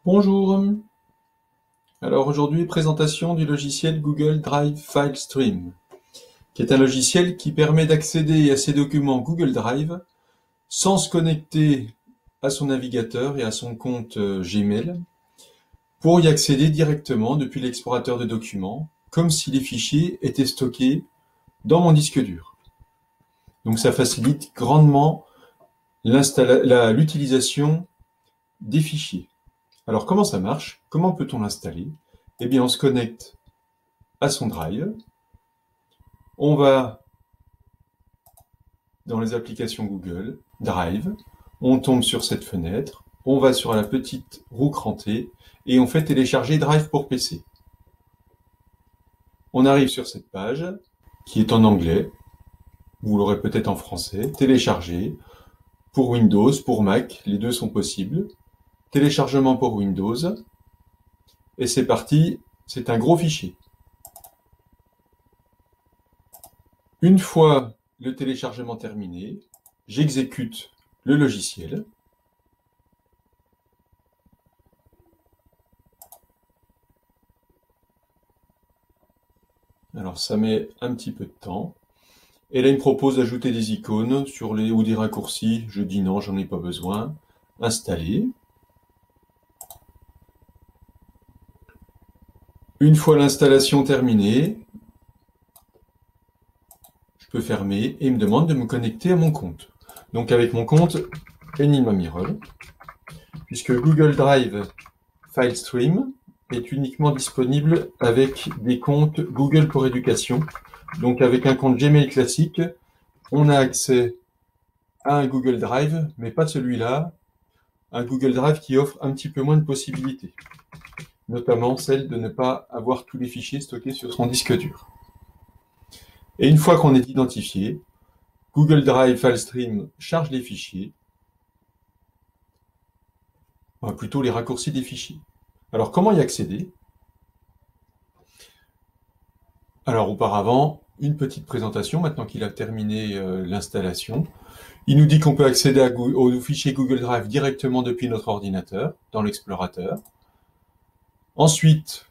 Bonjour. Alors aujourd'hui, présentation du logiciel Google Drive File Stream, qui est un logiciel qui permet d'accéder à ses documents Google Drive sans se connecter à son navigateur et à son compte Gmail, pour y accéder directement depuis l'explorateur de documents, comme si les fichiers étaient stockés dans mon disque dur. Donc ça facilite grandement l'utilisation des fichiers. Alors comment ça marche? Comment peut-on l'installer? Eh bien on se connecte à son Drive, on va dans les applications Google, Drive, on tombe sur cette fenêtre, on va sur la petite roue crantée et on fait télécharger Drive pour PC. On arrive sur cette page qui est en anglais, vous l'aurez peut-être en français, télécharger pour Windows, pour Mac, les deux sont possibles. Téléchargement pour Windows, et c'est parti, c'est un gros fichier. Une fois le téléchargement terminé, j'exécute le logiciel. Alors ça met un petit peu de temps. Et là il me propose d'ajouter des icônes ou des raccourcis. Je dis non, j'en ai pas besoin. Installer. Une fois l'installation terminée, je peux fermer et il me demande de me connecter à mon compte. Donc avec mon compte Enigma Mirror, puisque Google Drive File Stream est uniquement disponible avec des comptes Google pour Éducation. Donc avec un compte Gmail classique, on a accès à un Google Drive, mais pas celui-là, un Google Drive qui offre un petit peu moins de possibilités, notamment celle de ne pas avoir tous les fichiers stockés sur son disque dur. Et une fois qu'on est identifié, Google Drive File Stream charge les fichiers, plutôt les raccourcis des fichiers. Alors comment y accéder? Alors auparavant, une petite présentation, maintenant qu'il a terminé l'installation. Il nous dit qu'on peut accéder au fichier Google Drive directement depuis notre ordinateur, dans l'explorateur. Ensuite,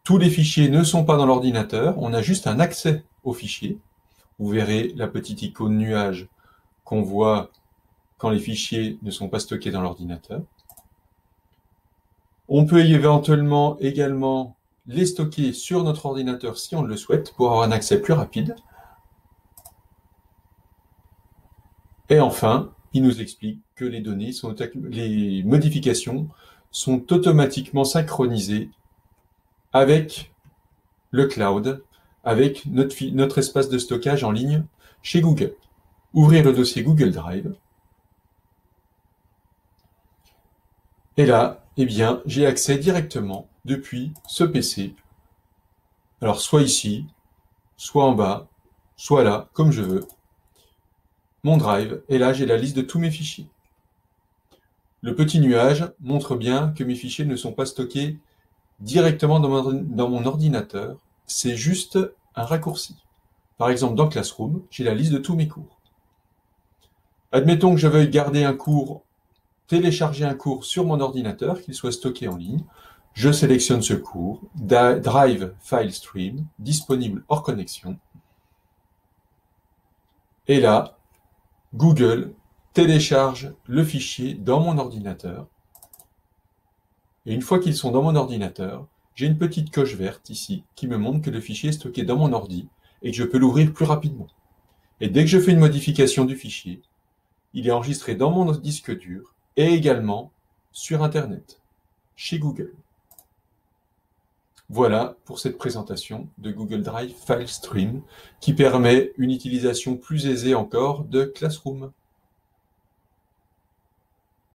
tous les fichiers ne sont pas dans l'ordinateur, on a juste un accès aux fichiers. Vous verrez la petite icône nuage qu'on voit quand les fichiers ne sont pas stockés dans l'ordinateur. On peut éventuellement également les stocker sur notre ordinateur si on le souhaite, pour avoir un accès plus rapide. Et enfin, il nous explique que les modifications sont automatiquement synchronisées avec le cloud, avec notre espace de stockage en ligne chez Google. Ouvrir le dossier Google Drive. Et là, eh bien, j'ai accès directement depuis ce PC. Alors, soit ici, soit en bas, soit là, comme je veux. Mon Drive, et là, j'ai la liste de tous mes fichiers. Le petit nuage montre bien que mes fichiers ne sont pas stockés directement dans mon ordinateur. C'est juste un raccourci. Par exemple, dans Classroom, j'ai la liste de tous mes cours. Admettons que je veuille garder un cours, télécharger un cours sur mon ordinateur, qu'il soit stocké en ligne. Je sélectionne ce cours, Drive File Stream, disponible hors connexion. Et là, Google télécharge le fichier dans mon ordinateur. Et une fois qu'ils sont dans mon ordinateur, j'ai une petite coche verte ici qui me montre que le fichier est stocké dans mon ordi et que je peux l'ouvrir plus rapidement. Et dès que je fais une modification du fichier, il est enregistré dans mon disque dur et également sur Internet, chez Google. Voilà pour cette présentation de Google Drive File Stream qui permet une utilisation plus aisée encore de Classroom.